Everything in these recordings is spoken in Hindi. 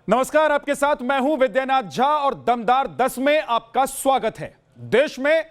नमस्कार, आपके साथ मैं हूं विद्यानाथ झा और दमदार 10 में आपका स्वागत है। देश में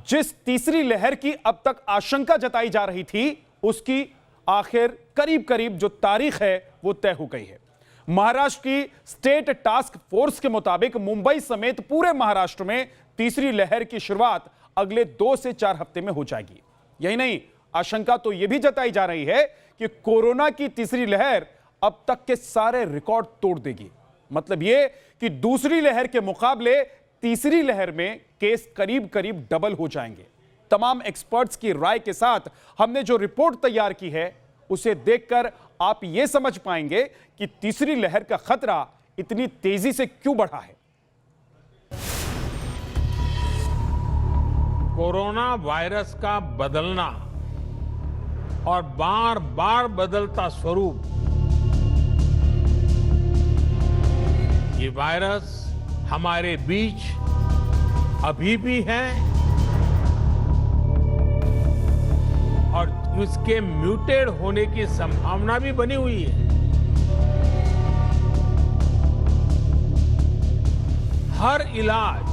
जिस तीसरी लहर की अब तक आशंका जताई जा रही थी, उसकी आखिर करीब करीब जो तारीख है वो तय हो गई है। महाराष्ट्र की स्टेट टास्क फोर्स के मुताबिक मुंबई समेत पूरे महाराष्ट्र में तीसरी लहर की शुरुआत अगले 2 से 4 हफ्ते में हो जाएगी। यही नहीं, आशंका तो यह भी जताई जा रही है कि कोरोना की तीसरी लहर अब तक के सारे रिकॉर्ड तोड़ देगी। मतलब यह कि दूसरी लहर के मुकाबले तीसरी लहर में केस करीब करीब डबल हो जाएंगे। तमाम एक्सपर्ट्स की राय के साथ हमने जो रिपोर्ट तैयार की है, उसे देखकर आप यह समझ पाएंगे कि तीसरी लहर का खतरा इतनी तेजी से क्यों बढ़ा है। कोरोना वायरस का बदलना और बार बार बदलता स्वरूप, ये वायरस हमारे बीच अभी भी है और उसके म्यूटेड होने की संभावना भी बनी हुई है। हर इलाज,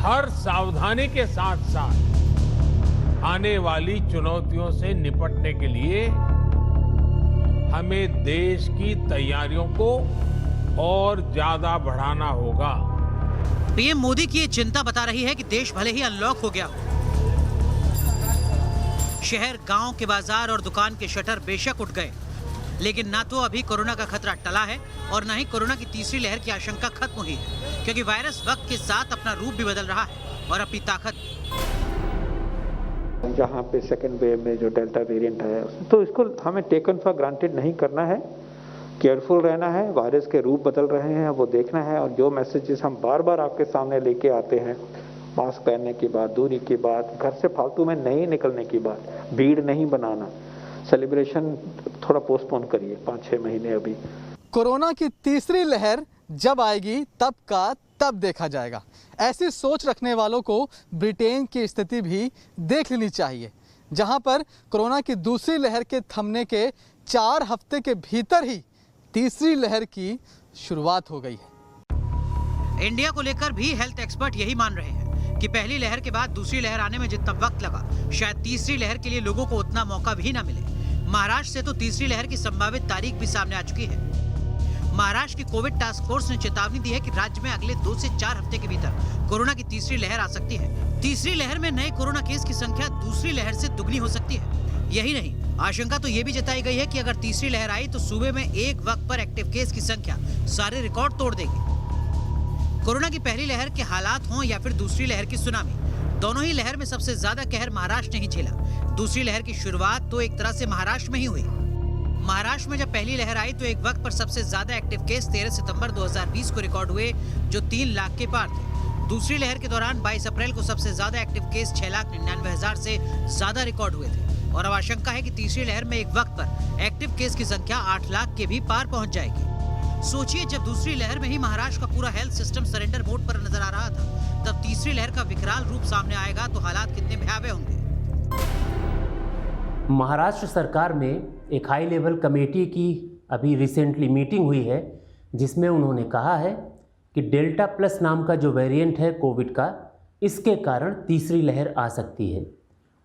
हर सावधानी के साथ साथ आने वाली चुनौतियों से निपटने के लिए हमें देश की तैयारियों को और ज्यादा बढ़ाना होगा। पीएम मोदी की ये चिंता बता रही है कि देश भले ही अनलॉक हो गया हो, शहर, गांव के बाजार और दुकान के शटर बेशक उठ गए, लेकिन ना तो अभी कोरोना का खतरा टला है और ना ही कोरोना की तीसरी लहर की आशंका खत्म हुई है, क्योंकि वायरस वक्त के साथ अपना रूप भी बदल रहा है और अपनी ताकत। जहाँ पे सेकेंड वेव में जो डेल्टा वेरिएंट है, तो इसको हमें टेकन फॉर ग्रांटेड नहीं करना है, केयरफुल रहना है। वायरस के रूप बदल रहे हैं, वो देखना है। और जो मैसेजेस हम बार बार आपके सामने लेके आते हैं, मास्क पहनने की बात, दूरी की बात, घर से फालतू में नहीं निकलने की बात, भीड़ नहीं बनाना, सेलिब्रेशन थोड़ा पोस्टपोन करिए 5-6 महीने अभी। कोरोना की तीसरी लहर जब आएगी तब का तब देखा जाएगा। ऐसी सोच रखने वालों को ब्रिटेन की स्थिति भी देख लेनी चाहिए, जहां पर कोरोना की दूसरी लहर के थमने के 4 हफ्ते के भीतर ही तीसरी लहर की शुरुआत हो गई है। इंडिया को लेकर भी हेल्थ एक्सपर्ट यही मान रहे हैं कि पहली लहर के बाद दूसरी लहर आने में जितना वक्त लगा, शायद तीसरी लहर के लिए लोगों को उतना मौका भी ना मिले। महाराष्ट्र से तो तीसरी लहर की संभावित तारीख भी सामने आ चुकी है। महाराष्ट्र की कोविड टास्क फोर्स ने चेतावनी दी है कि राज्य में अगले 2 से 4 हफ्ते के भीतर कोरोना की तीसरी लहर आ सकती है। तीसरी लहर में नए कोरोना केस की संख्या दूसरी लहर से दुगनी हो सकती है। यही नहीं, आशंका तो यह भी जताई गई है कि अगर तीसरी लहर आई तो सूबे में एक वक्त पर एक्टिव केस की संख्या सारे रिकॉर्ड तोड़ देगी। कोरोना की पहली लहर के हालात हों या फिर दूसरी लहर की सुनामी, दोनों ही लहर में सबसे ज्यादा कहर महाराष्ट्र ने ही झेला। दूसरी लहर की शुरुआत तो एक तरह से महाराष्ट्र में ही हुई। महाराष्ट्र में जब पहली लहर आई तो एक वक्त पर सबसे ज्यादा एक्टिव केस 13 सितंबर 2020 को रिकॉर्ड हुए, जो 3 लाख के पार थे। दूसरी लहर के दौरान 22 अप्रैल को सबसे ज्यादा एक्टिव केस 6,99,000 से ज्यादा रिकॉर्ड हुए थे और अब आशंका है कि तीसरी लहर में एक वक्त पर एक्टिव केस की संख्या 8 लाख के भी पार पहुंच जाएगी। सोचिए, जब दूसरी लहर में ही महाराष्ट्र का पूरा हेल्थ सिस्टम सरेंडर मोड पर नजर आ रहा था, तब तीसरी लहर का विकराल रूप सामने आएगा तो हालात कितने भयावह होंगे। महाराष्ट्र सरकार में एक हाई लेवल कमेटी की अभी रिसेंटली मीटिंग हुई है, जिसमें उन्होंने कहा है कि डेल्टा प्लस नाम का जो वेरिएंट है कोविड का, इसके कारण तीसरी लहर आ सकती है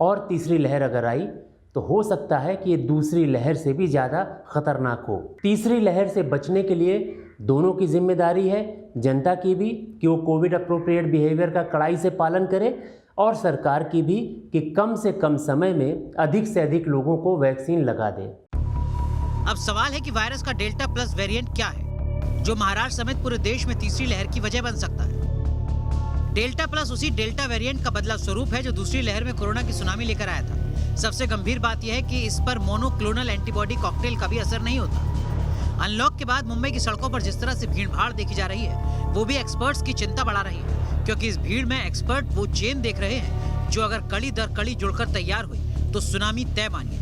और तीसरी लहर अगर आई तो हो सकता है कि ये दूसरी लहर से भी ज़्यादा खतरनाक हो। तीसरी लहर से बचने के लिए दोनों की जिम्मेदारी है, जनता की भी कि वो कोविड अप्रोप्रिएट बिहेवियर का कड़ाई से पालन करे और सरकार की भी कि कम से कम समय में अधिक से अधिक लोगों को वैक्सीन लगा दे। अब सवाल है कि वायरस का डेल्टा प्लस वेरिएंट क्या है, जो महाराष्ट्र समेत पूरे देश में तीसरी लहर की वजह बन सकता है। डेल्टा प्लस उसी डेल्टा वेरिएंट का बदला स्वरूप है जो दूसरी लहर में कोरोना की सुनामी लेकर आया था। सबसे गंभीर बात यह है कि इस पर मोनोक्लोनल एंटीबॉडी कॉकटेल का भी असर नहीं होता। अनलॉक के बाद मुंबई की सड़कों पर जिस तरह से भीड़-भाड़ देखी जा रही है, वो भी एक्सपर्ट्स की चिंता बढ़ा रही है, क्योंकि इस भीड़ में एक्सपर्ट वो चेन देख रहे हैं जो अगर कड़ी दर कड़ी जुड़कर तैयार हुई तो सुनामी तय मानिए।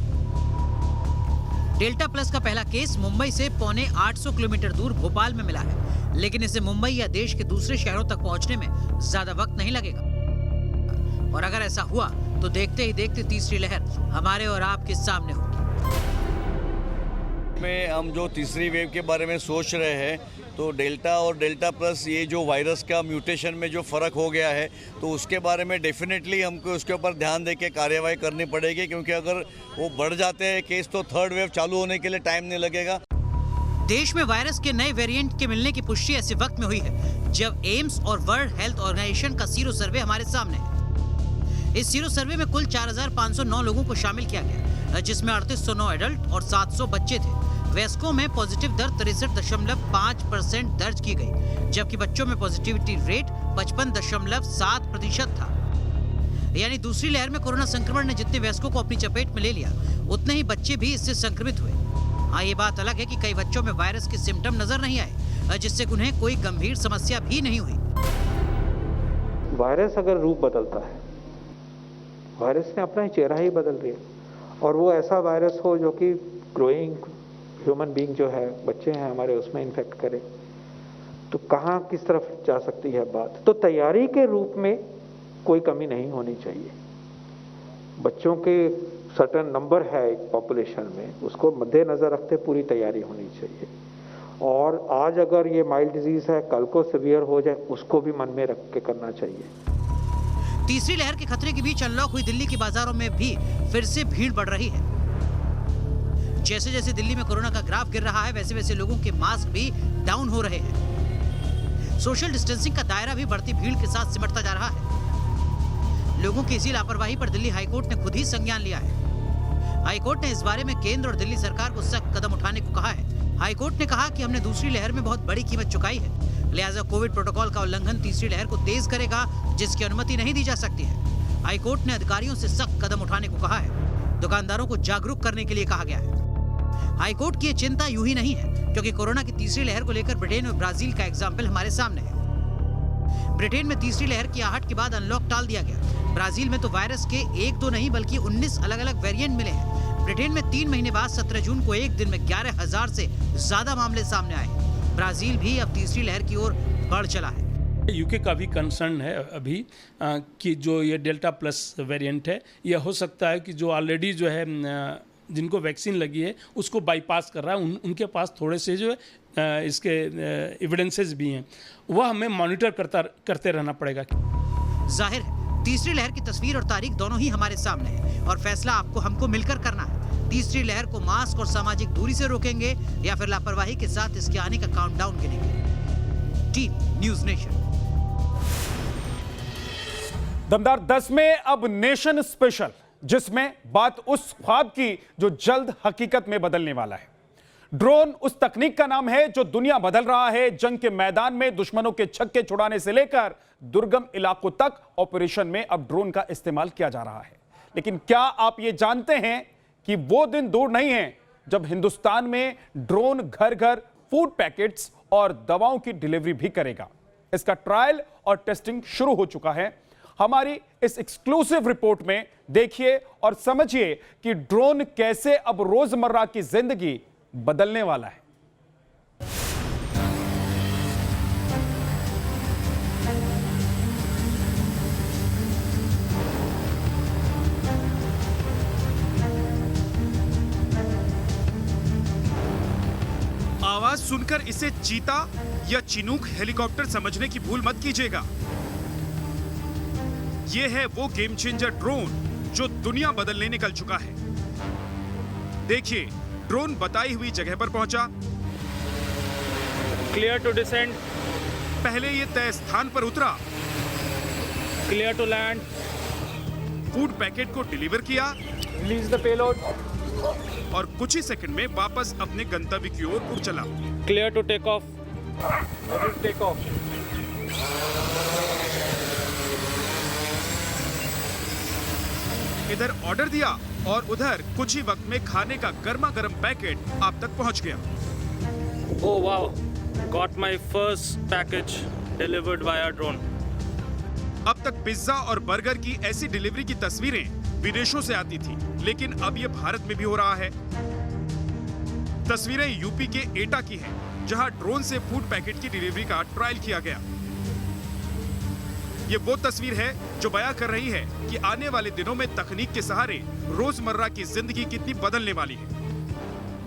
डेल्टा प्लस का पहला केस मुंबई से पौने 800 किलोमीटर दूर भोपाल में मिला है, लेकिन इसे मुंबई या देश के दूसरे शहरों तक पहुंचने में ज्यादा वक्त नहीं लगेगा। और अगर ऐसा हुआ तो देखते ही देखते तीसरी लहर हमारे और आपके सामने होगी। में हम जो तीसरी वेव के बारे में सोच रहे हैं, तो डेल्टा और डेल्टा प्लस ये जो वायरस का म्यूटेशन में जो फ़र्क हो गया है, तो उसके बारे में डेफिनेटली हमको उसके ऊपर ध्यान दे के कार्रवाई करनी पड़ेगी, क्योंकि अगर वो बढ़ जाते हैं केस तो थर्ड वेव चालू होने के लिए टाइम नहीं लगेगा। देश में वायरस के नए वेरिएंट के मिलने की पुष्टि ऐसे वक्त में हुई है जब एम्स और वर्ल्ड हेल्थ ऑर्गेनाइजेशन का सीरो सर्वे हमारे सामने है। इस सीरो सर्वे में कुल 4,509 लोगों को शामिल किया गया, जिसमें 3809 एडल्ट और 700 बच्चे थे। वयस्कों में पॉजिटिव दर 63.5% दर्ज की गई, जबकि बच्चों में पॉजिटिविटी रेट 55.7% था। यानी दूसरी लहर में कोरोना संक्रमण ने जितने वयस्कों को अपनी चपेट में ले लिया, उतने ही बच्चे भी इससे संक्रमित हुए। हाँ, ये बात अलग है कि कई बच्चों में वायरस के सिम्टम नजर नहीं आए, जिससे उन्हें कोई गंभीर समस्या भी नहीं हुई। वायरस अगर रूप बदलता है, वायरस ने अपना चेहरा ही बदल दिया, और वो ऐसा वायरस हो जो कि ग्रोइंग ह्यूमन बीइंग जो है, बच्चे हैं हमारे, उसमें इन्फेक्ट करे, तो कहाँ किस तरफ जा सकती है बात। तो तैयारी के रूप में कोई कमी नहीं होनी चाहिए। बच्चों के सर्टेन नंबर है एक पॉपुलेशन में, उसको मद्देनजर रखते पूरी तैयारी होनी चाहिए। और आज अगर ये माइल्ड डिजीज है, कल को सीवियर हो जाए, उसको भी मन में रख के करना चाहिए। तीसरी लहर के खतरे के बीच अनलॉक हुई दिल्ली की बाजारों में भी फिर से भीड़ बढ़ रही है। जैसे जैसे दिल्ली में कोरोना का ग्राफ गिर रहा है, वैसे वैसे लोगों के मास्क भी डाउन हो रहे हैं। सोशल डिस्टेंसिंग का दायरा भी बढ़ती भीड़ के साथ सिमटता जा रहा है। लोगों की इसी लापरवाही पर दिल्ली हाईकोर्ट ने खुद ही संज्ञान लिया है। हाईकोर्ट ने इस बारे में केंद्र और दिल्ली सरकार को सख्त कदम उठाने को कहा है। हाईकोर्ट ने कहा कि हमने दूसरी लहर में बहुत बड़ी कीमत चुकाई है, लिहाजा कोविड प्रोटोकॉल का उल्लंघन तीसरी लहर को तेज करेगा, जिसकी अनुमति नहीं दी जा सकती है। हाईकोर्ट ने अधिकारियों से सख्त कदम उठाने को कहा है। दुकानदारों को जागरूक करने के लिए कहा गया है। हाईकोर्ट की ये चिंता यूं ही नहीं है, क्योंकि कोरोना की तीसरी लहर को लेकर ब्रिटेन और ब्राजील का एग्जाम्पल हमारे सामने है। ब्रिटेन में तीसरी लहर की आहट के बाद अनलॉक टाल दिया गया। ब्राजील में तो वायरस के एक दो नहीं बल्कि 19 अलग-अलग वेरिएंट मिले हैं। ब्रिटेन में 3 महीने बाद 17 जून को एक दिन में 11,000 से ज्यादा मामले सामने आए। ब्राजील भी अब तीसरी लहर की ओर बढ़ चला है। यूके का भी कंसर्न है अभी कि जो ये डेल्टा प्लस वेरिएंट है, यह हो सकता है कि जो ऑलरेडी जो है जिनको वैक्सीन लगी है उसको बाईपास कर रहा है। उनके पास थोड़े से जो है इसके एविडेंसेस भी हैं, वह हमें मॉनिटर करते रहना पड़ेगा। जाहिर है तीसरी लहर की तस्वीर और तारीख दोनों ही हमारे सामने है, और फैसला हमको मिलकर करना है। तीसरी लहर को मास्क और सामाजिक दूरी से रोकेंगे या फिर लापरवाही के साथ इसके आने का काउंटडाउन गिनेंगे। Team News Nation. दमदार 10 में अब नेशन स्पेशल, जिसमें बात उस ख्वाब की जो जल्द हकीकत में बदलने वाला है। ड्रोन उस तकनीक का नाम है जो दुनिया बदल रहा है। जंग के मैदान में दुश्मनों के छक्के छुड़ाने से लेकर दुर्गम इलाकों तक ऑपरेशन में अब ड्रोन का इस्तेमाल किया जा रहा है। लेकिन क्या आप ये जानते हैं कि वो दिन दूर नहीं है जब हिंदुस्तान में ड्रोन घर घर फूड पैकेट्स और दवाओं की डिलीवरी भी करेगा। इसका ट्रायल और टेस्टिंग शुरू हो चुका है। हमारी इस एक्सक्लूसिव रिपोर्ट में देखिए और समझिए कि ड्रोन कैसे अब रोजमर्रा की जिंदगी बदलने वाला है। आवाज सुनकर इसे चीता या चिनूक हेलीकॉप्टर समझने की भूल मत कीजिएगा। यह है वो गेम चेंजर ड्रोन जो दुनिया बदलने निकल चुका है। देखिए, ड्रोन बताई हुई जगह पर पहुंचा, क्लियर टू डिसेंड, पहले ये तय स्थान पर उतरा, clear to land, food packet को डिलीवर किया, रिलीज द पेलोड, और कुछ ही सेकंड में वापस अपने गंतव्य की ओर उड़ चला। Clear to take off, take off. इधर ऑर्डर दिया और उधर कुछ ही वक्त में खाने का गर्मा गर्म पैकेट आप तक पहुंच गया। Oh wow, got my first package delivered via drone. अब तक पिज्जा और बर्गर की ऐसी डिलीवरी की तस्वीरें विदेशों से आती थी, लेकिन अब ये भारत में भी हो रहा है। तस्वीरें यूपी के एटा की हैं, जहां ड्रोन से फूड पैकेट की डिलीवरी का ट्रायल किया गया। ये वो तस्वीर है जो बयां कर रही है कि आने वाले दिनों में तकनीक के सहारे रोजमर्रा की जिंदगी कितनी बदलने वाली है।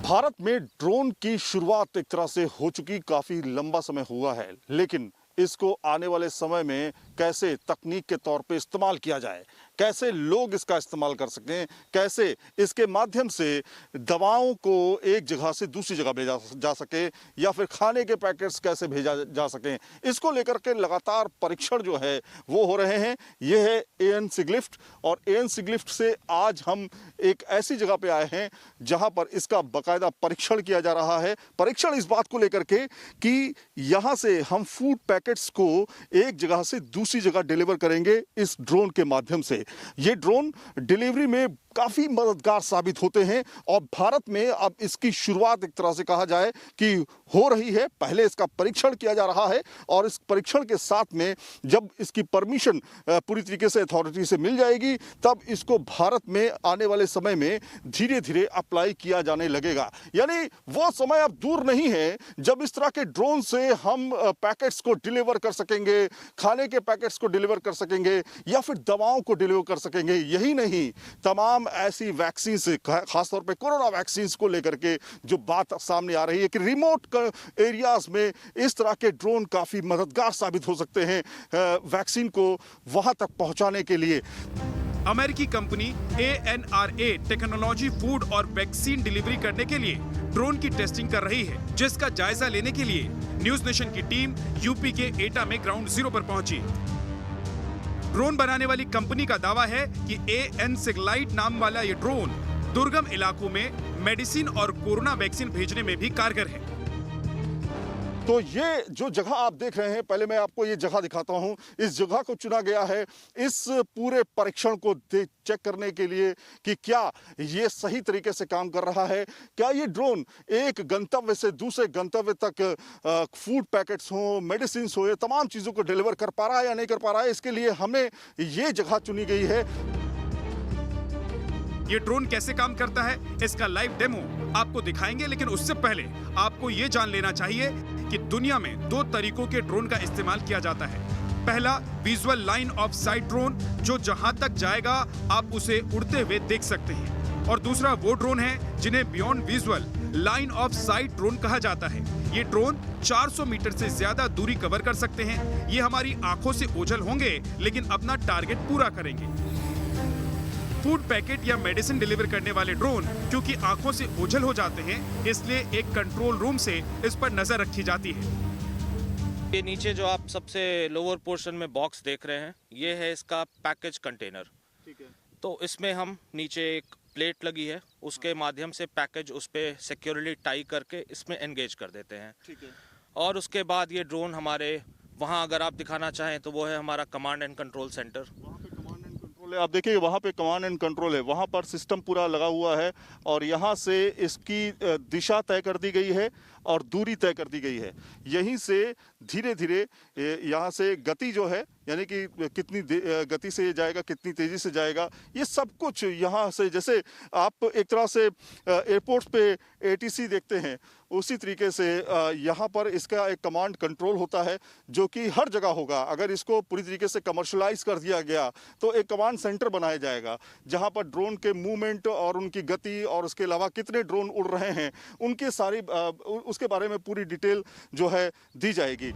भारत में ड्रोन की शुरुआत एक तरह से हो चुकी, काफ़ी लंबा समय हुआ है, लेकिन इसको आने वाले समय में कैसे तकनीक के तौर पे इस्तेमाल किया जाए, कैसे लोग इसका इस्तेमाल कर सकें, कैसे इसके माध्यम से दवाओं को एक जगह से दूसरी जगह भेजा जा सके या फिर खाने के पैकेट्स कैसे भेजा जा सकें, इसको लेकर के लगातार परीक्षण जो है वो हो रहे हैं। ये है एएन सिग्लिफ्ट और एएन सिग्लिफ्ट से आज हम एक ऐसी जगह पे आए हैं जहां पर इसका बाकायदा परीक्षण किया जा रहा है। परीक्षण इस बात को लेकर के कि यहां से हम फूड पैकेट्स को एक जगह से दूसरी जगह डिलीवर करेंगे इस ड्रोन के माध्यम से। ये ड्रोन डिलीवरी में काफ़ी मददगार साबित होते हैं और भारत में अब इसकी शुरुआत एक तरह से कहा जाए कि हो रही है। पहले इसका परीक्षण किया जा रहा है और इस परीक्षण के साथ में जब इसकी परमिशन पूरी तरीके से अथॉरिटी से मिल जाएगी तब इसको भारत में आने वाले समय में धीरे धीरे अप्लाई किया जाने लगेगा। यानी वो समय अब दूर नहीं है जब इस तरह के ड्रोन से हम पैकेट्स को डिलीवर कर सकेंगे, खाने के पैकेट्स को डिलीवर कर सकेंगे या फिर दवाओं को डिलीवर कर सकेंगे। यही नहीं, तमाम ऐसी वैक्सीन से, खासतौर पे कोरोना वैक्सीन को लेकर के जो बात सामने आ रही है कि रिमोट एरियाज में इस तरह के ड्रोन काफी मददगार साबित हो सकते हैं वैक्सीन को वहां तक पहुंचाने के लिए। अमेरिकी कंपनी ANRA टेक्नोलॉजी फूड और वैक्सीन डिलीवरी करने के लिए ड्रोन की टेस्टिंग कर रही है, जिसका जायजा लेने के लिए न्यूज नेशन की टीम यूपी के एटा में ग्राउंड जीरो पर पहुंची। ड्रोन बनाने वाली कंपनी का दावा है कि एएन सिग्लाइट नाम वाला ये ड्रोन दुर्गम इलाकों में मेडिसिन और कोरोना वैक्सीन भेजने में भी कारगर है। तो ये जो जगह आप देख रहे हैं, पहले मैं आपको ये जगह दिखाता हूं। इस जगह को चुना गया है इस पूरे परीक्षण को चेक करने के लिए कि क्या ये सही तरीके से काम कर रहा है, क्या ये ड्रोन एक गंतव्य से दूसरे गंतव्य तक फूड पैकेट्स हो, मेडिसिन हो, ये तमाम चीज़ों को डिलीवर कर पा रहा है या नहीं कर पा रहा है। इसके लिए हमें ये जगह चुनी गई है। ये ड्रोन कैसे काम करता है इसका लाइव डेमो आपको दिखाएंगे, लेकिन उससे पहले आपको ये जान लेना चाहिए कि दुनिया में 2 तरीकों के ड्रोन का इस्तेमाल किया जाता है। पहला visual line of site drone, जो जहां तक जाएगा आप उसे उड़ते हुए देख सकते हैं, और दूसरा वो ड्रोन है जिन्हें beyond visual line of site drone कहा जाता है। ये ड्रोन 400 मीटर से ज्यादा दूरी कवर कर सकते हैं। ये हमारी आंखों से ओझल होंगे लेकिन अपना टारगेट पूरा करेंगे। फूड पैकेट या मेडिसिन डिलीवर करने वाले ड्रोन क्योंकि आंखों से ओझल हो जाते हैं, इसलिए एक कंट्रोल रूम से इस पर नजर रखी जाती है। ये नीचे जो आप सबसे लोअर पोर्शन में बॉक्स देख रहे हैं, ये है इसका पैकेज कंटेनर। ठीक है। तो इसमें हम नीचे एक प्लेट लगी है, उसके माध्यम से पैकेज उस पर सिक्योरली टाई करके इसमें एंगेज कर देते हैं। ठीक है। और उसके बाद ये ड्रोन हमारे वहाँ अगर आप दिखाना चाहें तो वो है हमारा कमांड एंड कंट्रोल सेंटर। आप देखिए वहाँ पे कमांड एंड कंट्रोल है, वहाँ पर सिस्टम पूरा लगा हुआ है और यहाँ से इसकी दिशा तय कर दी गई है और दूरी तय कर दी गई है। यहीं से धीरे धीरे यहाँ से गति जो है, यानी कि कितनी गति से ये जाएगा, कितनी तेज़ी से जाएगा, ये सब कुछ यहाँ से, जैसे आप एक तरह से एयरपोर्ट्स पे ATC देखते हैं उसी तरीके से यहाँ पर इसका एक कमांड कंट्रोल होता है जो कि हर जगह होगा। अगर इसको पूरी तरीके से कमर्शलाइज कर दिया गया तो एक कमांड सेंटर बनाया जाएगा जहाँ पर ड्रोन के मूवमेंट और उनकी गति और उसके अलावा कितने ड्रोन उड़ रहे हैं उनके सारी उसके बारे में पूरी डिटेल जो है दी जाएगी।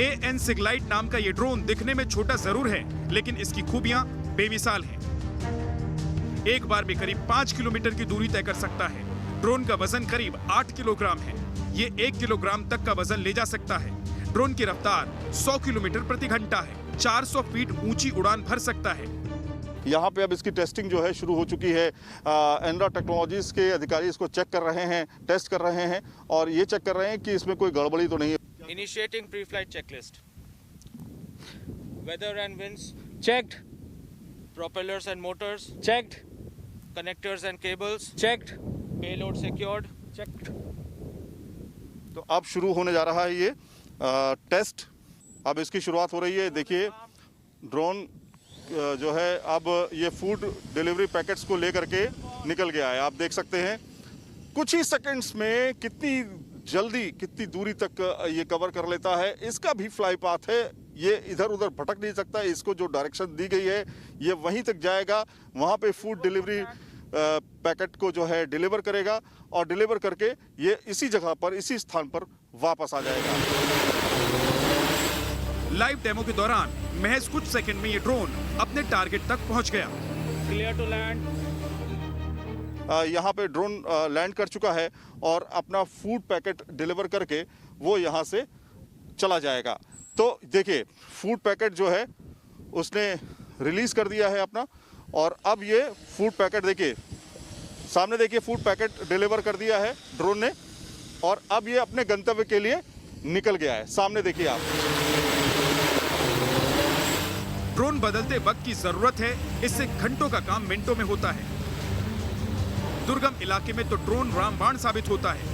एएन सिग्लाइट नाम का ये ड्रोन दिखने में छोटा जरूर है, लेकिन इसकी खूबियां बेमिसाल हैं। एक बार में करीब 5 किलोमीटर की दूरी तय कर सकता है। ड्रोन का वजन करीब 8 किलोग्राम है। ये 1 किलोग्राम तक का वजन ले जा सकता है। ड्रोन की रफ्तार 100 किलोमीटर प्रति घंटा है। 400 फीट ऊंची उड़ान भर सकता है। यहाँ पे अब इसकी टेस्टिंग जो है शुरू हो चुकी है। एनरा टेक्नोलॉजीज के अधिकारी इसको चेक कर रहे हैं, टेस्ट कर रहे हैं और ये चेक कर रहे हैं कि इसमें कोई गड़बड़ी तो नहीं है। Initiating pre-flight checklist. Weather and winds checked. Propellers and motors checked. Connectors and cables checked. Payload secured checked. तो अब शुरू होने जा रहा है ये टेस्ट। अब इसकी शुरुआत हो रही है। देखिए ड्रोन जो है अब ये फूड डिलीवरी पैकेट्स को लेकर के निकल गया है। आप देख सकते हैं कुछ ही सेकंड्स में कितनी जल्दी कितनी दूरी तक ये कवर कर लेता है। इसका भी फ्लाई पाथ है, ये इधर उधर भटक नहीं सकता। इसको जो डायरेक्शन दी गई है ये वहीं तक जाएगा। वहाँ पे फूड डिलीवरी पैकेट को जो है डिलीवर करेगा और डिलीवर करके ये इसी जगह पर, इसी स्थान पर वापस आ जाएगा। लाइव डेमो के दौरान महज कुछ सेकंड में ये ड्रोन अपने टारगेट तक पहुंच गया। Clear to land. यहाँ पे ड्रोन लैंड कर चुका है और अपना फूड पैकेट डिलीवर करके वो यहाँ से चला जाएगा। तो देखिए फूड पैकेट जो है उसने रिलीज कर दिया है अपना, और अब ये फूड पैकेट देखिए सामने, देखिए फूड पैकेट डिलीवर कर दिया है ड्रोन ने, और अब ये अपने गंतव्य के लिए निकल गया है। सामने देखिए आप। ड्रोन बदलते वक्त की जरूरत है, इससे घंटों का काम मिनटों में होता है। दुर्गम इलाके में तो ड्रोन रामबाण साबित होता है।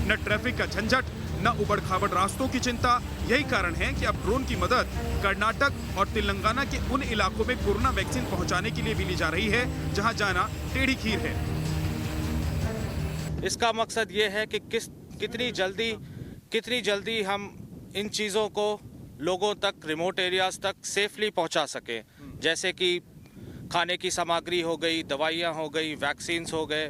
न ट्रैफिक का झंझट, न उबड़-खाबड़ रास्तों की चिंता। यही कारण है कि अब ड्रोन की मदद कर्नाटक और तेलंगाना के उन इलाकों में कोरोना वैक्सीन पहुंचाने के लिए भी ली जा रही है जहां जाना टेढ़ी खीर है। इसका मकसद ये है कि कितनी जल्दी हम इन चीज़ों को लोगों तक, रिमोट एरियाज तक सेफली पहुंचा सकें। जैसे कि खाने की सामग्री हो गई, दवाइयाँ हो गई, वैक्सीन्स हो गए,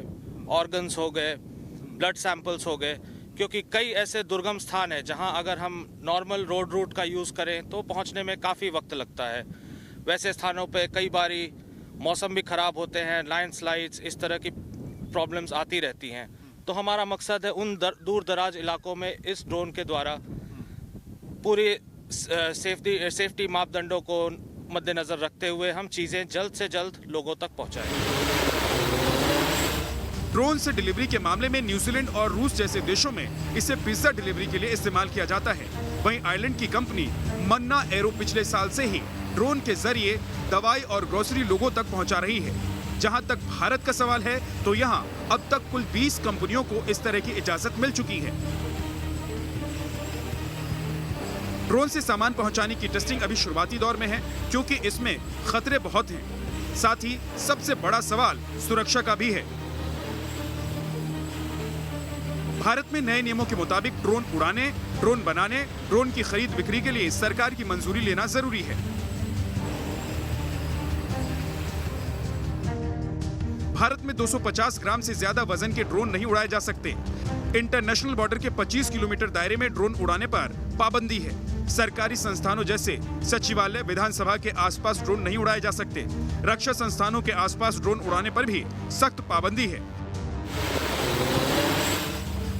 ऑर्गन्स हो गए, ब्लड सैंपल्स हो गए। क्योंकि कई ऐसे दुर्गम स्थान हैं जहां अगर हम नॉर्मल रोड रूट का यूज़ करें तो पहुंचने में काफ़ी वक्त लगता है। वैसे स्थानों पे कई बारी मौसम भी ख़राब होते हैं, लैंडस्लाइड्स, इस तरह की प्रॉब्लम्स आती रहती हैं। तो हमारा मकसद है उन दूर दराज इलाकों में इस ड्रोन के द्वारा पूरी सेफ्टी मापदंडों को मद्देनज़र रखते हुए हम चीज़ें जल्द से जल्द लोगों तक पहुँचाएँ। ड्रोन से डिलीवरी के मामले में न्यूजीलैंड और रूस जैसे देशों में इसे पिज्जा डिलीवरी के लिए इस्तेमाल किया जाता है। वहीं आयरलैंड की कंपनी मन्ना एरो पिछले साल से ही ड्रोन के जरिए दवाई और ग्रोसरी लोगों तक पहुंचा रही है। जहां तक भारत का सवाल है तो यहां अब तक कुल 20 कंपनियों को इस तरह की इजाजत मिल चुकी है। ड्रोन से सामान पहुंचाने की टेस्टिंग अभी शुरुआती दौर में है क्योंकि इसमें खतरे बहुत हैं। साथ ही सबसे बड़ा सवाल सुरक्षा का भी है। भारत में नए नियमों के मुताबिक ड्रोन उड़ाने, ड्रोन बनाने, ड्रोन की खरीद बिक्री के लिए सरकार की मंजूरी लेना जरूरी है। भारत में 250 ग्राम से ज्यादा वजन के ड्रोन नहीं उड़ाए जा सकते। इंटरनेशनल बॉर्डर के 25 किलोमीटर दायरे में ड्रोन उड़ाने पर पाबंदी है। सरकारी संस्थानों जैसे सचिवालय, विधानसभा के आसपास ड्रोन नहीं उड़ाए जा सकते। रक्षा संस्थानों के आसपास ड्रोन उड़ाने पर भी सख्त पाबंदी है।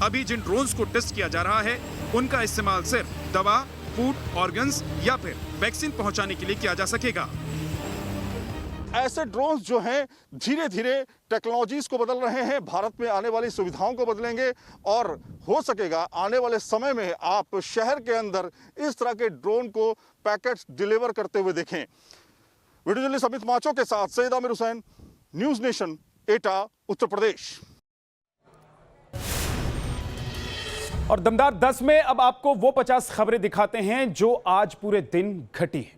अभी जिन ड्रोन्स को टेस्ट किया जा रहा है उनका इस्तेमाल सिर्फ दवा, फूड, ऑर्गन्स या फिर वैक्सीन पहुंचाने के लिए किया जा सकेगा। ऐसे ड्रोन्स जो हैं धीरे धीरे टेक्नोलॉजीज को बदल रहे हैं, भारत में आने वाली सुविधाओं को बदलेंगे और हो सकेगा आने वाले समय में आप शहर के अंदर इस तरह के ड्रोन को पैकेट्स डिलीवर करते हुए देखें। वीडियो जर्नलिस्ट अमित माचो के साथ सैयद आमिर हुसैन, न्यूज नेशन, एटा, उत्तर प्रदेश। और दमदार 10 में अब आपको वो 50 खबरें दिखाते हैं जो आज पूरे दिन घटी है।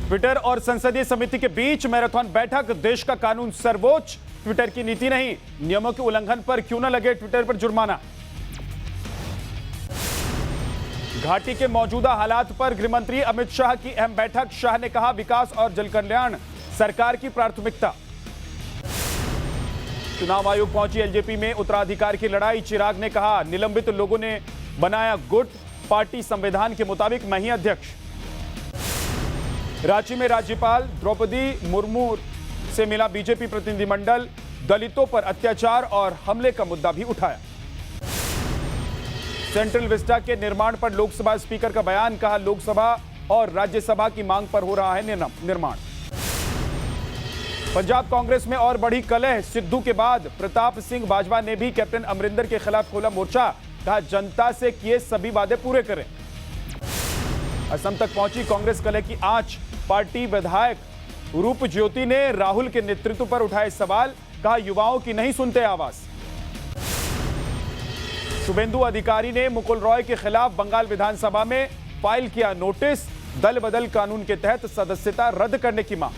ट्विटर और संसदीय समिति के बीच मैराथन बैठक, देश का कानून सर्वोच्च, ट्विटर की नीति नहीं, नियमों के उल्लंघन पर क्यों न लगे ट्विटर पर जुर्माना। घाटी के मौजूदा हालात पर गृहमंत्री अमित शाह की अहम बैठक, शाह ने कहा विकास और जल कल्याण सरकार की प्राथमिकता। चुनाव आयोग पहुंची एलजेपी में उत्तराधिकार की लड़ाई, चिराग ने कहा निलंबित लोगों ने बनाया गुट, पार्टी संविधान के मुताबिक मैं ही अध्यक्ष। रांची में राज्यपाल द्रौपदी मुर्मू से मिला बीजेपी प्रतिनिधिमंडल, दलितों पर अत्याचार और हमले का मुद्दा भी उठाया। सेंट्रल विस्टा के निर्माण पर लोकसभा स्पीकर का बयान, कहा लोकसभा और राज्यसभा की मांग पर हो रहा है निर्माण। पंजाब कांग्रेस में और बढ़ी कलह, सिद्धू के बाद प्रताप सिंह बाजवा ने भी कैप्टन अमरिंदर के खिलाफ खोला मोर्चा, कहा जनता से किए सभी वादे पूरे करें। असम तक पहुंची कांग्रेस, कलह की आंच, पार्टी विधायक रूप ज्योति ने राहुल के नेतृत्व पर उठाए सवाल, कहा युवाओं की नहीं सुनते आवाज। शुभेंदु अधिकारी ने मुकुल रॉय के खिलाफ बंगाल विधानसभा में फाइल किया नोटिस, दल बदल कानून के तहत सदस्यता रद्द करने की मांग।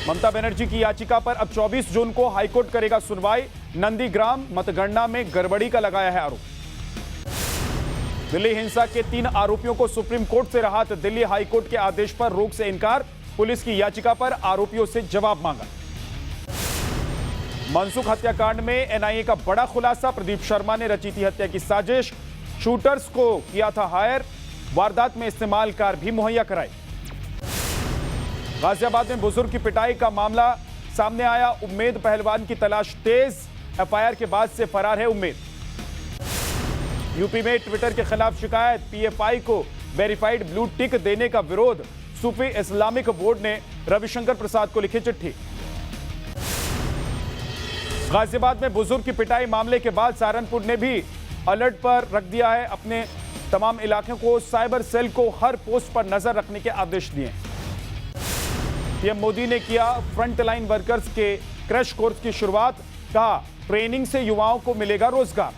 ममता बनर्जी की याचिका पर अब 24 जून को हाईकोर्ट करेगा सुनवाई, नंदीग्राम मतगणना में गड़बड़ी का लगाया है आरोप। दिल्ली हिंसा के 3 आरोपियों को सुप्रीम कोर्ट से राहत। दिल्ली हाई कोर्ट के आदेश पर रोक से इनकार। पुलिस की याचिका पर आरोपियों से जवाब मांगा। मनसुख हत्याकांड में एनआईए का बड़ा खुलासा। प्रदीप शर्मा ने रची थी हत्या की साजिश। शूटर्स को किया था हायर। वारदात में इस्तेमाल कार भी मुहैया कराई। गाजियाबाद में बुजुर्ग की पिटाई का मामला सामने आया। उम्मेद पहलवान की तलाश तेज। एफआईआर के बाद से फरार है उम्मेद। यूपी में ट्विटर के खिलाफ शिकायत। पीएफआई को वेरीफाइड ब्लू टिक देने का विरोध। सूफी इस्लामिक बोर्ड ने रविशंकर प्रसाद को लिखी चिट्ठी। गाजियाबाद में बुजुर्ग की पिटाई मामले के बाद सहारनपुर ने भी अलर्ट पर रख दिया है। अपने तमाम इलाकों को साइबर सेल को हर पोस्ट पर नजर रखने के आदेश दिए। पीएम मोदी ने किया फ्रंटलाइन वर्कर्स के क्रैश कोर्स की शुरुआत। कहा ट्रेनिंग से युवाओं को मिलेगा रोजगार।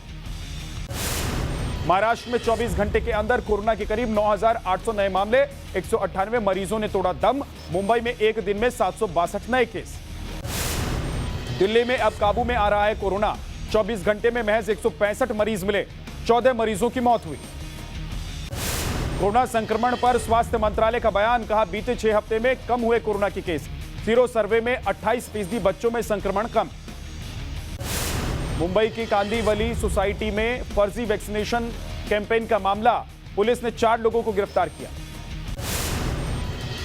महाराष्ट्र में 24 घंटे के अंदर कोरोना के करीब 9,800 नए मामले। 198 मरीजों ने तोड़ा दम। मुंबई में एक दिन में 762 नए केस। दिल्ली में अब काबू में आ रहा है कोरोना। 24 घंटे में महज 165 मरीज मिले। 14 मरीजों की मौत हुई। कोरोना संक्रमण पर स्वास्थ्य मंत्रालय का बयान। कहा बीते 6 हफ्ते में कम हुए कोरोना के केस। सीरो सर्वे में 28% बच्चों में संक्रमण कम। मुंबई की कांदीवली सोसाइटी में फर्जी वैक्सीनेशन कैंपेन का मामला। पुलिस ने 4 लोगों को गिरफ्तार किया।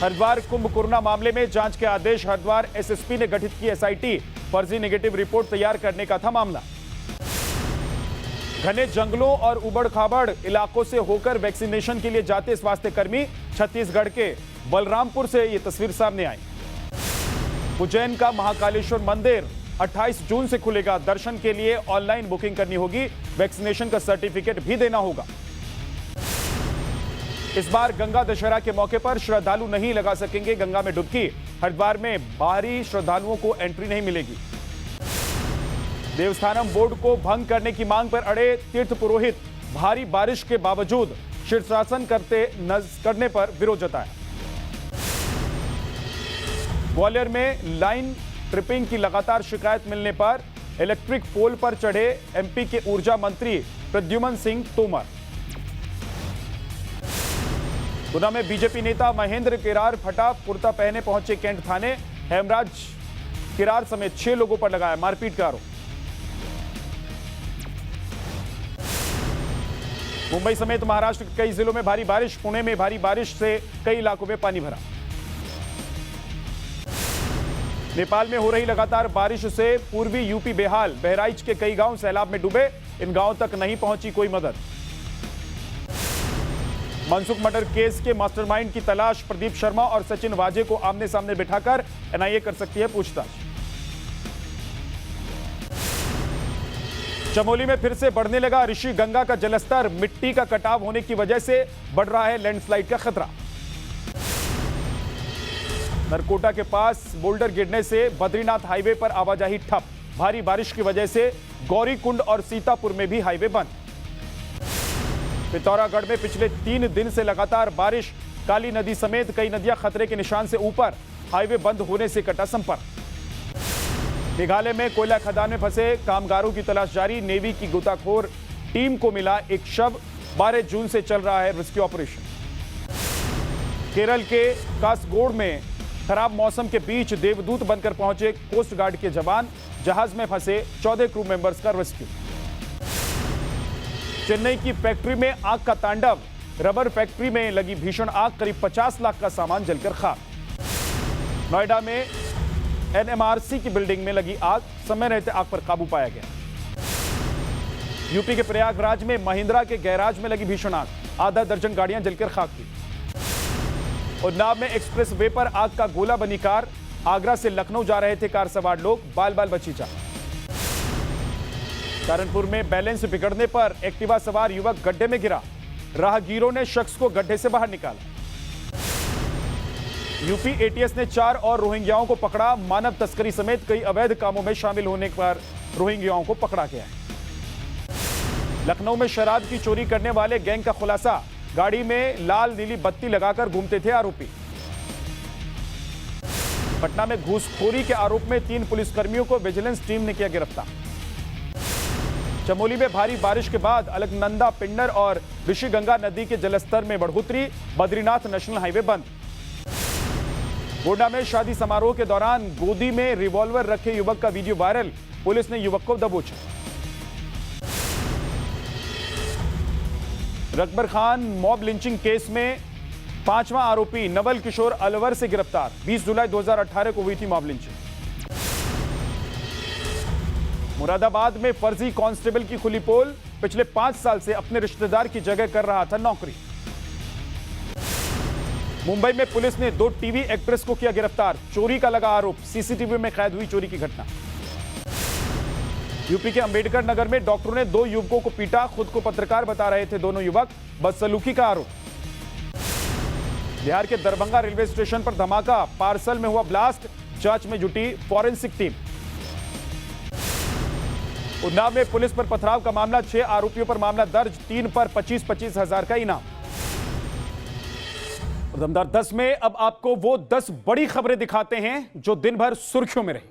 हरिद्वार कुंभ कोरोना मामले में जांच के आदेश। हरिद्वार एसएसपी ने गठित की एसआईटी। फर्जी नेगेटिव रिपोर्ट तैयार करने का था मामला। घने जंगलों और उबड़-खाबड़ इलाकों से होकर वैक्सीनेशन के लिए जाते स्वास्थ्य कर्मी। छत्तीसगढ़ के बलरामपुर से यह तस्वीर सामने आई। उज्जैन का महाकालेश्वर मंदिर 28 जून से खुलेगा। दर्शन के लिए ऑनलाइन बुकिंग करनी होगी। वैक्सीनेशन का सर्टिफिकेट भी देना होगा। इस बार गंगा दशहरा के मौके पर श्रद्धालु नहीं लगा सकेंगे गंगा में डुबकी। हरिद्वार में बाहरी श्रद्धालुओं को एंट्री नहीं मिलेगी। देवस्थानम बोर्ड को भंग करने की मांग पर अड़े तीर्थ पुरोहित। भारी बारिश के बावजूद शीर्षासन करने पर विरोध जताया। ग्वालियर में लाइन ट्रिपिंग की लगातार शिकायत मिलने पर इलेक्ट्रिक पोल पर चढ़े एमपी के ऊर्जा मंत्री प्रद्युमन सिंह तोमर। गुना में बीजेपी नेता महेंद्र किरार फटा कुर्ता पहने पहुंचे कैंट थाने। हेमराज किरार समेत 6 लोगों पर लगाया मारपीट का आरोप। मुंबई समेत महाराष्ट्र के कई जिलों में भारी बारिश। पुणे में भारी बारिश से कई इलाकों में पानी भरा। नेपाल में हो रही लगातार बारिश से पूर्वी यूपी बेहाल। बहराइच के कई गांव सैलाब में डूबे। इन गांवों तक नहीं पहुंची कोई मदद। मनसुख मर्डर केस के मास्टरमाइंड की तलाश। प्रदीप शर्मा और सचिन वाजे को आमने सामने बिठाकर एनआईए कर सकती है पूछताछ। चमोली में फिर से बढ़ने लगा ऋषि गंगा का जलस्तर। मिट्टी का कटाव होने की वजह से बढ़ रहा है लैंडस्लाइड का खतरा। नरकोटा के पास बोल्डर गिरने से बद्रीनाथ हाईवे पर आवाजाही ठप। भारी बारिश की वजह से गौरीकुंड और सीतापुर में भी हाईवे बंद। पिथौरागढ़ में पिछले 3 दिन से लगातार बारिश। काली नदी समेत कई नदियां खतरे के निशान से ऊपर। हाईवे बंद होने से कटा संपर्क। मेघालय में कोयला खदान में फंसे कामगारों की तलाश जारी। नेवी की गोताखोर टीम को मिला एक शव। 12 जून से चल रहा है रेस्क्यू ऑपरेशन। केरल के कासगोड में खराब मौसम के बीच देवदूत बनकर पहुंचे कोस्ट गार्ड के जवान। जहाज में फंसे 14 क्रू मेंबर्स का रेस्क्यू। चेन्नई की फैक्ट्री में आग का तांडव। रबर फैक्ट्री में लगी भीषण आग। करीब 50 लाख का सामान जलकर खाक। नोएडा में एनएमआरसी की बिल्डिंग में लगी आग। समय रहते आग पर काबू पाया गया। यूपी के प्रयागराज में महिंद्रा के गैराज में लगी भीषण आग। आधा दर्जन गाड़ियां जलकर खाक हुई। उन्नाव में एक्सप्रेस वे पर आग का गोला बनी कार। आगरा से लखनऊ जा रहे थे कार सवार लोग। बाल बाल बची जान। सहारनपुर में बैलेंस बिगड़ने पर एक्टिवा सवार युवक गड्ढे में गिरा। राहगीरों ने शख्स को गड्ढे से बाहर निकाला। यूपी एटीएस ने 4 और रोहिंग्याओं को पकड़ा। मानव तस्करी समेत कई अवैध कामों में शामिल होने पर रोहिंग्याओं को पकड़ा गया है। लखनऊ में शराब की चोरी करने वाले गैंग का खुलासा। गाड़ी में लाल नीली बत्ती लगाकर घूमते थे आरोपी। पटना में घूसखोरी के आरोप में 3 पुलिसकर्मियों को विजिलेंस टीम ने किया गिरफ्तार। चमोली में भारी बारिश के बाद अलकनंदा, पिंडर और ऋषिगंगा नदी के जलस्तर में बढ़ोतरी, बद्रीनाथ नेशनल हाईवे बंद। गोड्डा में शादी समारोह के दौरान गोदी में रिवॉल्वर रखे युवक का वीडियो वायरल, पुलिस ने युवक को दबोचा। Rakbar Khan mob lynching case में 5वां आरोपी नवल किशोर अलवर से गिरफ्तार। 20 जुलाई 2018 को हुई थी मॉब लिंचिंग। मुरादाबाद में फर्जी कांस्टेबल की खुली पोल, पिछले 5 साल से अपने रिश्तेदार की जगह कर रहा था नौकरी। मुंबई में पुलिस ने 2 टीवी एक्ट्रेस को किया गिरफ्तार, चोरी का लगा आरोप, सीसीटीवी में कैद हुई चोरी की घटना। यूपी के अंबेडकर नगर में डॉक्टरों ने 2 युवकों को पीटा, खुद को पत्रकार बता रहे थे दोनों युवक, बदसलूकी का आरोप। बिहार के दरभंगा रेलवे स्टेशन पर धमाका, पार्सल में हुआ ब्लास्ट, जांच में जुटी फॉरेंसिक टीम। उन्नाव में पुलिस पर पथराव का मामला, 6 आरोपियों पर मामला दर्ज, 3 पर 25-25 हजार का इनाम। दमदार 10 में अब आपको वो 10 बड़ी खबरें दिखाते हैं जो दिन भर सुर्खियों में रही।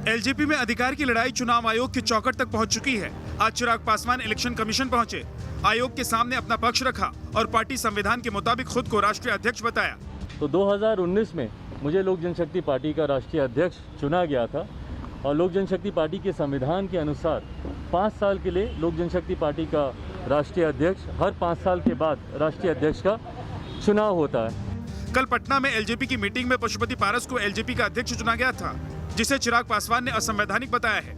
एलजेपी में अधिकार की लड़ाई चुनाव आयोग के चौखट तक पहुंच चुकी है। आज चिराग पासवान इलेक्शन कमीशन पहुंचे, आयोग के सामने अपना पक्ष रखा और पार्टी संविधान के मुताबिक खुद को राष्ट्रीय अध्यक्ष बताया। तो 2019 में मुझे लोक जनशक्ति पार्टी का राष्ट्रीय अध्यक्ष चुना गया था और लोक जनशक्ति पार्टी के संविधान के अनुसार 5 साल के लिए लोक जनशक्ति पार्टी का राष्ट्रीय अध्यक्ष, हर 5 साल के बाद राष्ट्रीय अध्यक्ष का चुनाव होता है। कल पटना में एलजेपी की मीटिंग में पशुपति पारस को एलजेपी का अध्यक्ष चुना गया था, जिसे चिराग पासवान ने असंवैधानिक बताया है।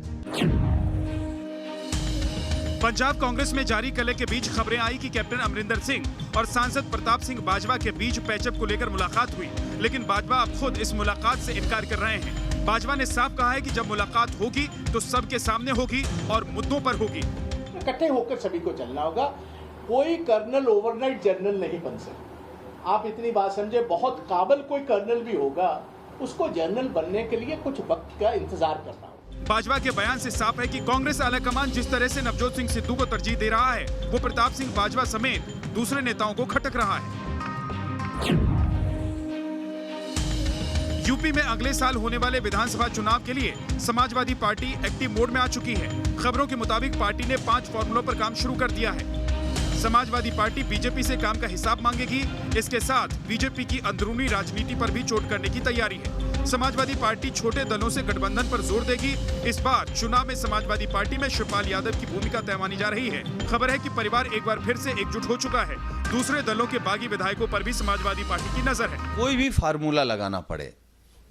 पंजाब कांग्रेस में जारी कलह के बीच खबरें आई कि कैप्टन अमरिंदर सिंह और सांसद प्रताप सिंह बाजवा के बीच पैचअप को लेकर मुलाकात हुई, लेकिन बाजवा अब खुद इस मुलाकात से इनकार कर रहे हैं। बाजवा ने साफ कहा है कि जब मुलाकात होगी तो सबके सामने होगी और मुद्दों पर होगी। इकट्ठे होकर सभी को चलना होगा, कोई कर्नल ओवरनाइट जनरल नहीं बन सकता। आप इतनी बात समझे, बहुत काबिल कोई कर्नल भी होगा, उसको जनरल बनने के लिए कुछ वक्त का इंतजार करना होगा। बाजवा के बयान से साफ है कि कांग्रेस आलाकमान जिस तरह से नवजोत सिंह सिद्धू को तरजीह दे रहा है, वो प्रताप सिंह बाजवा समेत दूसरे नेताओं को खटक रहा है। यूपी में अगले साल होने वाले विधानसभा चुनाव के लिए समाजवादी पार्टी एक्टिव मोड में आ चुकी है। खबरों के मुताबिक पार्टी ने 5 फॉर्मूलों पर काम शुरू कर दिया है। समाजवादी पार्टी बीजेपी से काम का हिसाब मांगेगी। इसके साथ बीजेपी की अंदरूनी राजनीति पर भी चोट करने की तैयारी है। समाजवादी पार्टी छोटे दलों से गठबंधन पर जोर देगी। इस बार चुनाव में समाजवादी पार्टी में शिवपाल यादव की भूमिका तय मानी जा रही है। खबर है कि परिवार एक बार फिर से एकजुट हो चुका है। दूसरे दलों के बागी विधायकों पर भी समाजवादी पार्टी की नजर है। कोई भी फार्मूला लगाना पड़े,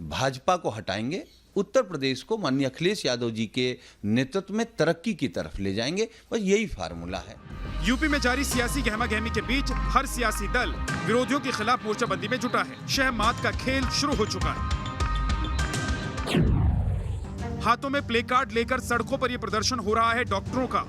भाजपा को हटाएंगे, उत्तर प्रदेश को माननीय अखिलेश यादव जी के नेतृत्व में तरक्की की तरफ ले जाएंगे, बस यही फार्मूला है। यूपी में जारी सियासी गहमागहमी के बीच हर सियासी दल विरोधियों के खिलाफ मोर्चाबंदी में जुटा है। शहमात का खेल शुरू हो चुका है। हाथों में प्ले कार्ड लेकर सड़कों पर यह प्रदर्शन हो रहा है डॉक्टरों का।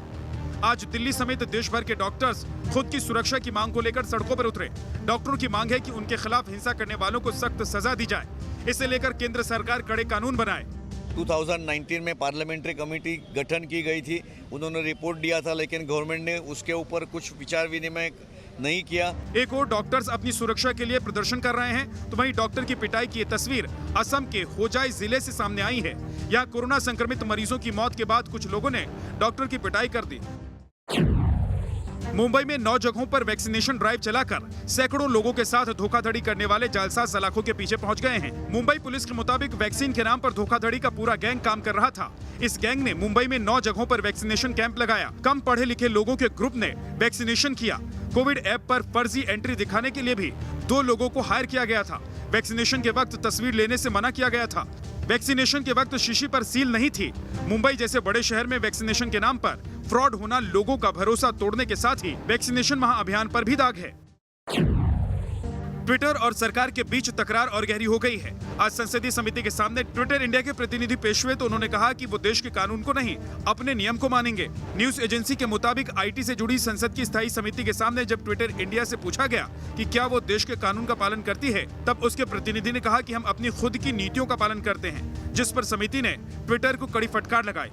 आज दिल्ली समेत देश भर के डॉक्टर्स खुद की सुरक्षा की मांग को लेकर सड़कों पर उतरे। डॉक्टरों की मांग है कि उनके खिलाफ हिंसा करने वालों को सख्त सजा दी जाए। इसे लेकर केंद्र सरकार कड़े कानून बनाए। 2019 में पार्लियामेंट्री कमेटी गठन की गई थी, उन्होंने रिपोर्ट दिया था, लेकिन गवर्नमेंट ने उसके ऊपर कुछ विचार विनिमय नहीं किया। एक और डॉक्टर्स अपनी सुरक्षा के लिए प्रदर्शन कर रहे हैं, तो वहीं डॉक्टर की पिटाई की ये तस्वीर असम के होजाई जिले से सामने आई है। यहाँ कोरोना संक्रमित मरीजों की मौत के बाद कुछ लोगों ने डॉक्टर की पिटाई कर दी। मुंबई में 9 जगहों पर वैक्सीनेशन ड्राइव चलाकर सैकड़ों लोगों के साथ धोखाधड़ी करने वाले जालसाज सलाखों के पीछे पहुंच गए हैं। मुंबई पुलिस के मुताबिक वैक्सीन के नाम पर धोखाधड़ी का पूरा गैंग काम कर रहा था। इस गैंग ने मुंबई में 9 जगहों पर वैक्सीनेशन कैंप लगाया। कम पढ़े लिखे लोगों के ग्रुप ने वैक्सीनेशन किया। कोविड ऐप पर फर्जी एंट्री दिखाने के लिए भी 2 लोगों को हायर किया गया था। वैक्सीनेशन के वक्त तस्वीर लेने से मना किया गया था। वैक्सीनेशन के वक्त शीशी पर सील नहीं थी। मुंबई जैसे बड़े शहर में वैक्सीनेशन के नाम पर फ्रॉड होना लोगों का भरोसा तोड़ने के साथ ही वैक्सीनेशन महाअभियान पर भी दाग है। ट्विटर और सरकार के बीच तकरार और गहरी हो गई है। आज संसदीय समिति के सामने ट्विटर इंडिया के प्रतिनिधि पेश हुए तो उन्होंने कहा कि वो देश के कानून को नहीं, अपने नियम को मानेंगे। न्यूज एजेंसी के मुताबिक आईटी से जुड़ी संसद की स्थायी समिति के सामने जब ट्विटर इंडिया से पूछा गया कि क्या वो देश के कानून का पालन करती है, तब उसके प्रतिनिधि ने कहा कि हम अपनी खुद की नीतियों का पालन करते हैं, जिस पर समिति ने ट्विटर को कड़ी फटकार लगाई।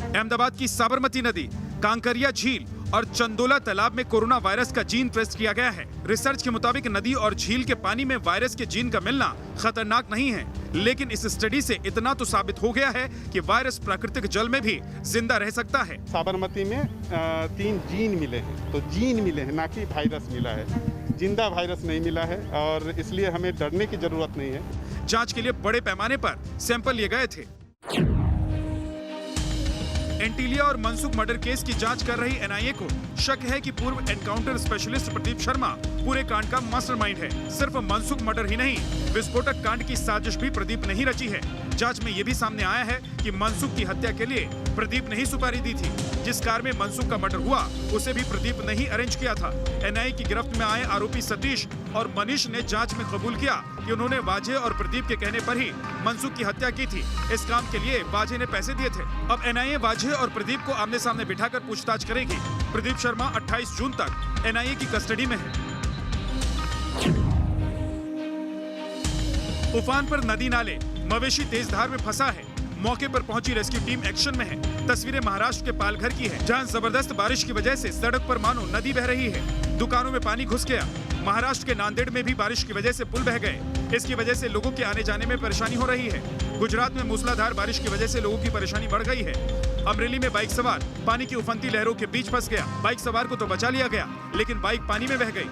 अहमदाबाद की साबरमती नदी, कांकरिया झील और चंदोला तालाब में कोरोना वायरस का जीन टेस्ट किया गया है। रिसर्च के मुताबिक नदी और झील के पानी में वायरस के जीन का मिलना खतरनाक नहीं है, लेकिन इस स्टडी से इतना तो साबित हो गया है कि वायरस प्राकृतिक जल में भी जिंदा रह सकता है। साबरमती में 3 जीन मिले हैं, तो जीन मिले हैं, ना कि वायरस मिला है। जिंदा वायरस नहीं मिला है और इसलिए हमें डरने की जरूरत नहीं है। जांच के लिए बड़े पैमाने पर सैंपल लिए गए थे। एंटीलिया और मनसुख मर्डर केस की जांच कर रही एनआईए को शक है कि पूर्व एनकाउंटर स्पेशलिस्ट प्रदीप शर्मा पूरे कांड का मास्टरमाइंड है। सिर्फ मनसुख मर्डर ही नहीं, विस्फोटक कांड की साजिश भी प्रदीप ने ही रची है। जांच में ये भी सामने आया है कि मनसुख की हत्या के लिए प्रदीप ने ही सुपारी दी थी। जिस कार में मनसुख का मर्डर हुआ उसे भी प्रदीप ने ही अरेंज किया था। एनआईए की गिरफ्त में आए आरोपी सतीश और मनीष ने जांच में कबूल किया कि उन्होंने वाजे और प्रदीप के कहने पर ही मनसुख की हत्या की थी। इस काम के लिए वाजे ने पैसे दिए थे। अब एनआईए वाजे और प्रदीप को आमने सामने बिठाकर पूछताछ करेगी। प्रदीप शर्मा 28 जून तक एनआईए की कस्टडी में है। उफान पर नदी नाले, मवेशी तेज धार में फंसा है। मौके पर पहुंची रेस्क्यू टीम एक्शन में है। तस्वीरें महाराष्ट्र के पालघर की है, जहां जबरदस्त बारिश की वजह से सड़क पर मानो नदी बह रही है। दुकानों में पानी घुस गया। महाराष्ट्र के नांदेड़ में भी बारिश की वजह से पुल बह गए। इसकी वजह से लोगों के आने जाने में परेशानी हो रही है। गुजरात में मूसलाधार बारिश की वजह से लोगों की परेशानी बढ़ गई है। अमरेली में बाइक सवार पानी की उफनती लहरों के बीच फंस गया। बाइक सवार को तो बचा लिया गया, लेकिन बाइक पानी में बह गई।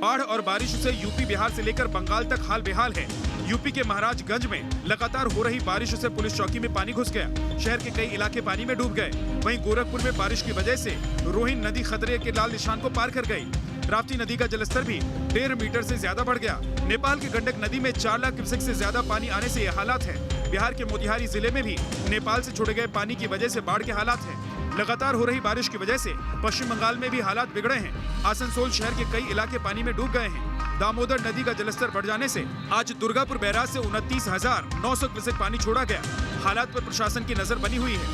बाढ़ और बारिश से यूपी बिहार से लेकर बंगाल तक हाल बेहाल है। यूपी के महाराजगंज में लगातार हो रही बारिश से पुलिस चौकी में पानी घुस गया। शहर के कई इलाके पानी में डूब गए। वहीं गोरखपुर में बारिश की वजह से रोहिन नदी खतरे के लाल निशान को पार कर गई। राप्ती नदी का जलस्तर भी 1.5 मीटर से ज्यादा बढ़ गया। नेपाल की गंडक नदी में 4 लाख क्यूसेक से ज्यादा पानी आने से यह हालात है। बिहार के मोतिहारी जिले में भी नेपाल से छोड़े गए पानी की वजह से बाढ़ के हालात है। लगातार हो रही बारिश की वजह से पश्चिम बंगाल में भी हालात बिगड़े हैं। आसनसोल शहर के कई इलाके पानी में डूब गए हैं। दामोदर नदी का जलस्तर बढ़ जाने से आज दुर्गापुर बैराज से 29,900 क्यूसेक पानी छोड़ा गया। हालात पर प्रशासन की नजर बनी हुई है।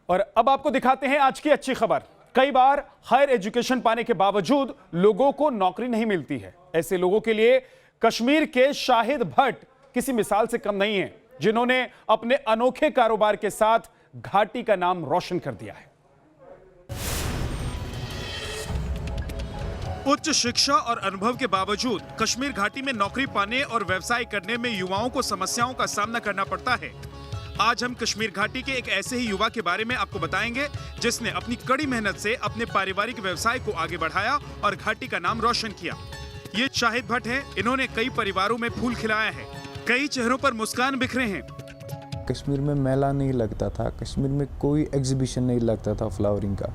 और अब आपको दिखाते हैं आज की अच्छी खबर। कई बार हायर एजुकेशन पाने के बावजूद लोगों को नौकरी नहीं मिलती है। ऐसे लोगों के लिए कश्मीर के शाहिद भट्ट किसी मिसाल से कम नहीं है, जिन्होंने अपने अनोखे कारोबार के साथ घाटी का नाम रोशन कर दिया है। उच्च शिक्षा और अनुभव के बावजूद कश्मीर घाटी में नौकरी पाने और व्यवसाय करने में युवाओं को समस्याओं का सामना करना पड़ता है। आज हम कश्मीर घाटी के एक ऐसे ही युवा के बारे में आपको बताएंगे, जिसने अपनी कड़ी मेहनत से अपने पारिवारिक व्यवसाय को आगे बढ़ाया और घाटी का नाम रोशन किया। ये शाहिद भट्ट हैं। इन्होंने कई परिवारों में फूल खिलाया है। कई चेहरों पर मुस्कान बिखरे हैं। कश्मीर में मेला नहीं लगता था, कश्मीर में कोई एग्जीबिशन नहीं लगता था फ्लावरिंग का।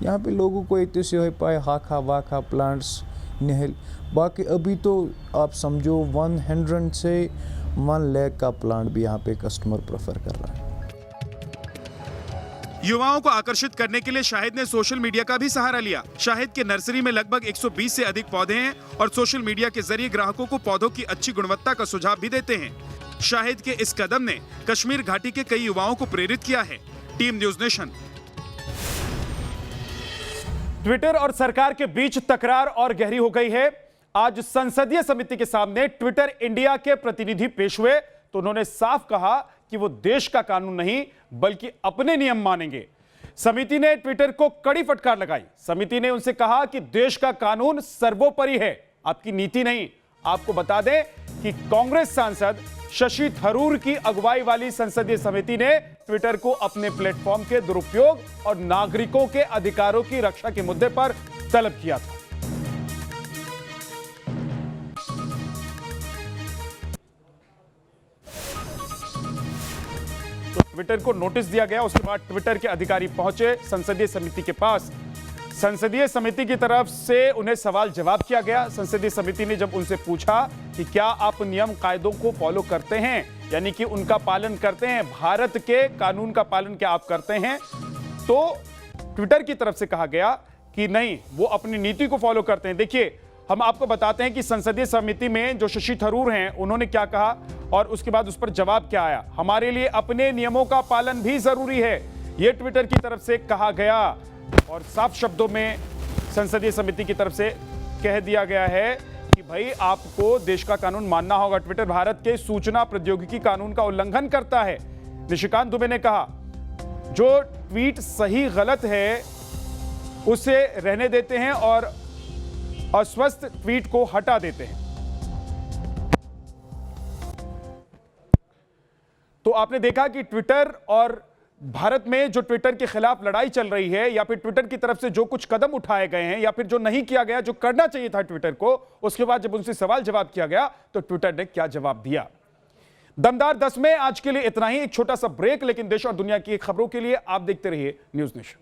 यहाँ पे लोगों को इतने से हो पाए हाखा वाखा प्लांट्स नहल। बाकी अभी तो आप समझो 100 से 1 लाख का प्लांट भी यहाँ पे कस्टमर प्रेफर कर रहा है। युवाओं को आकर्षित करने के लिए शाहिद ने सोशल मीडिया का भी सहारा लिया। शाहिद के नर्सरी में लगभग 120 से अधिक पौधे हैं और सोशल मीडिया के जरिए ग्राहकों को पौधों की अच्छी गुणवत्ता का सुझाव भी देते हैं। शाहिद के इस कदम ने कश्मीर घाटी के कई युवाओं को प्रेरित किया है। Team News nation. ट्विटर और सरकार के बीच तकरार और गहरी हो गई है। आज संसदीय समिति के सामने ट्विटर इंडिया के प्रतिनिधि पेश हुए तो उन्होंने साफ कहा कि वो देश का कानून नहीं बल्कि अपने नियम मानेंगे। समिति ने ट्विटर को कड़ी फटकार लगाई। समिति ने उनसे कहा कि देश का कानून सर्वोपरि है, आपकी नीति नहीं। आपको बता दें कि कांग्रेस सांसद शशि थरूर की अगुवाई वाली संसदीय समिति ने ट्विटर को अपने प्लेटफॉर्म के दुरुपयोग और नागरिकों के अधिकारों की रक्षा के मुद्दे पर तलब किया था। तो ट्विटर को नोटिस दिया गया। उसके बाद ट्विटर के अधिकारी पहुंचे संसदीय समिति के पास। संसदीय समिति की तरफ से उन्हें सवाल जवाब किया गया। संसदीय समिति ने जब उनसे पूछा कि क्या आप नियम कायदों को फॉलो करते हैं, यानी कि उनका पालन करते हैं, भारत के कानून का पालन क्या आप करते हैं, तो ट्विटर की तरफ से कहा गया कि नहीं, वो अपनी नीति को फॉलो करते हैं। देखिए, हम आपको बताते हैं कि संसदीय समिति में जो शशि थरूर हैं उन्होंने क्या कहा और उसके बाद उस पर जवाब क्या आया। हमारे लिए अपने नियमों का पालन भी जरूरी है, यह ट्विटर की तरफ से कहा गया और साफ शब्दों में संसदीय समिति की तरफ से कह दिया गया है कि भाई आपको देश का कानून मानना होगा। ट्विटर भारत के सूचना प्रौद्योगिकी कानून का उल्लंघन करता है। निशिकांत दुबे ने कहा जो ट्वीट सही गलत है उसे रहने देते हैं और अस्वस्थ ट्वीट को हटा देते हैं। तो आपने देखा कि ट्विटर और भारत में जो ट्विटर के खिलाफ लड़ाई चल रही है, या फिर ट्विटर की तरफ से जो कुछ कदम उठाए गए हैं, या फिर जो नहीं किया गया, जो करना चाहिए था ट्विटर को, उसके बाद जब उनसे सवाल जवाब किया गया तो ट्विटर ने क्या जवाब दिया। दमदार 10 में आज के लिए इतना ही। एक छोटा सा ब्रेक, लेकिन देश और दुनिया की खबरों के लिए आप देखते रहिए न्यूज़ नेशन।